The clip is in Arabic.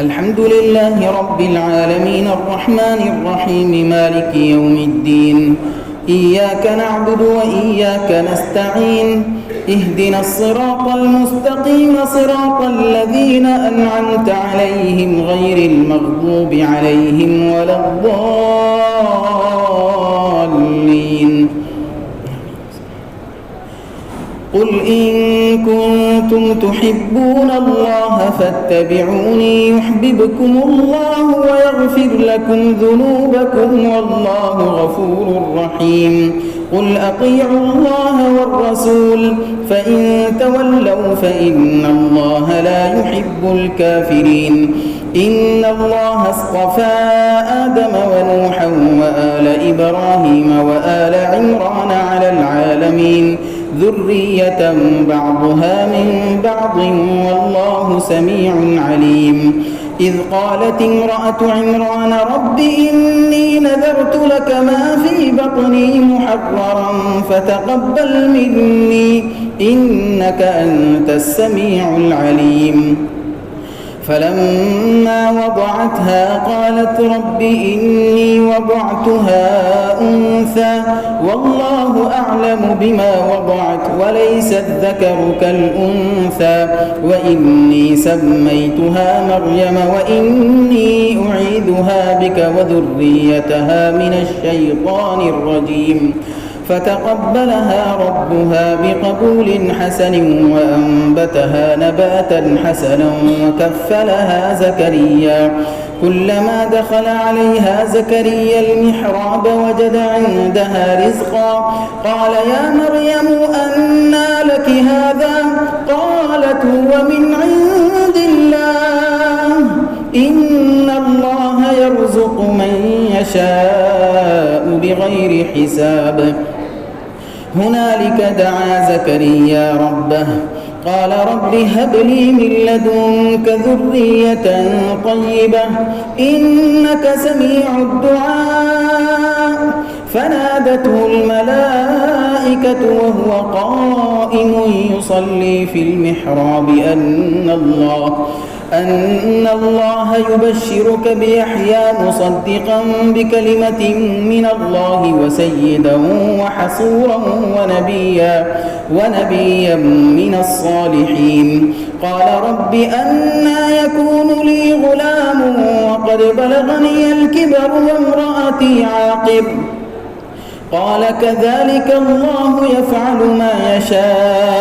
الحمد لله رب العالمين الرحمن الرحيم مالك يوم الدين. إياك نعبد وإياك نستعين. اهدنا الصراط المستقيم صراط الذين أنعمت عليهم غير المغضوب عليهم ولا الضالين. قل إن كنتم تحبون الله فاتبعوني يحببكم الله ويغفر لكم ذنوبكم والله غفور رحيم. قل أطيعوا الله والرسول فإن تولوا فإن الله لا يحب الكافرين. إن الله اصطفى آدم ونوحا وآل إبراهيم وآل عمران على العالمين ذرية بعضها من بعض والله سميع عليم. إذ قالت امرأة عمران رب إني نذرت لك ما في بطني محررا فتقبل مني إنك أنت السميع العليم. فلما وضعتها قالت رب إني وضعتها أنثى والله أعلم بما وضعت وليس الذكر كالأنثى وإني سميتها مريم وإني أعيذها بك وذريتها من الشيطان الرجيم. فتقبلها ربها بقبول حسن وأنبتها نباتا حسنا وكفلها زكريا. كلما دخل عليها زكريا المحراب وجد عندها رزقا قال يا مريم أنى لك هذا؟ قالت هو من عند الله إن الله يرزق من يشاء بغير حساب. هنالك دعا زكريا ربه قال رب هب لي من لدنك ذرية طيبة إنك سميع الدعاء. فنادته الملائكة وهو قائم يصلي في المحراب أن الله يبشرك بيحيى مصدقا بكلمة من الله وسيدا وحصورا ونبيا من الصالحين. قال رب أنى يكون لي غلام وقد بلغني الكبر وامرأتي عاقر؟ قال كذلك الله يفعل ما يشاء.